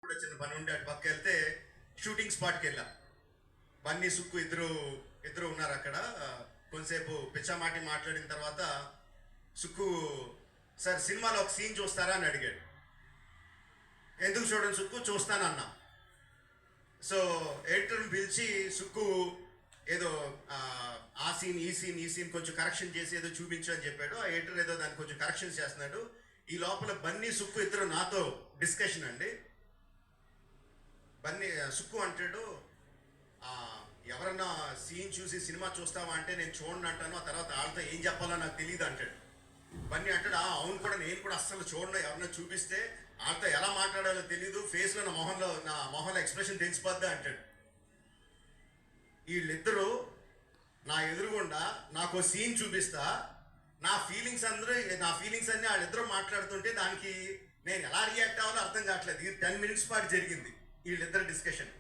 కూడా చిన్న పని ఉండి అటు పక్క వెళ్తే షూటింగ్ స్పాట్కి వెళ్ళా. బన్నీ సుక్కు ఇద్దరు ఉన్నారు అక్కడ. కొంతసేపు పిచ్చామాటి మాట్లాడిన తర్వాత సుక్కు, సార్ సినిమాలో ఒక సీన్ చూస్తారా అని అడిగాడు. ఎందుకు చూడండి సుక్కు, చూస్తానన్నా. సో ఎడిటర్ని పిలిచి సుక్కు ఏదో ఆ సీన్ ఈ సీన్ కొంచెం కరెక్షన్ చేసి ఏదో చూపించు అని చెప్పాడు. ఆ ఎడిటర్ ఏదో దాన్ని కొంచెం కరెక్షన్ చేస్తున్నాడు. ఈ లోపల బన్నీ సుక్కు ఇద్దరు నాతో డిస్కషన్ అండి. బన్నీ సుక్కు అంటాడు, ఎవరన్నా సీన్ చూసి సినిమా చూస్తావా అంటే నేను చూడండి అంటాను, ఆ తర్వాత వాళ్ళతో ఏం చెప్పాలో నాకు తెలియదు అంటాడు. బన్నీ అంటాడు, అవును కూడా నేను కూడా అస్సలు చూడండి, ఎవరన్నా చూపిస్తే వాళ్ళతో ఎలా మాట్లాడాలో తెలీదు, ఫేస్లో నా మొహంలో ఎక్స్ప్రెషన్ తెలిసిపోద్దా అంటాడు. వీళ్ళిద్దరూ నా ఎదురుగుండా నాకు సీన్ చూపిస్తా, నా ఫీలింగ్స్ అన్ని వాళ్ళిద్దరూ మాట్లాడుతుంటే దానికి నేను ఎలా రియాక్ట్ అవ్వాలో అర్థం కావట్లేదు. ఇది 10 minutes పాటు జరిగింది వీళ్ళిద్దరు డిస్కషన్.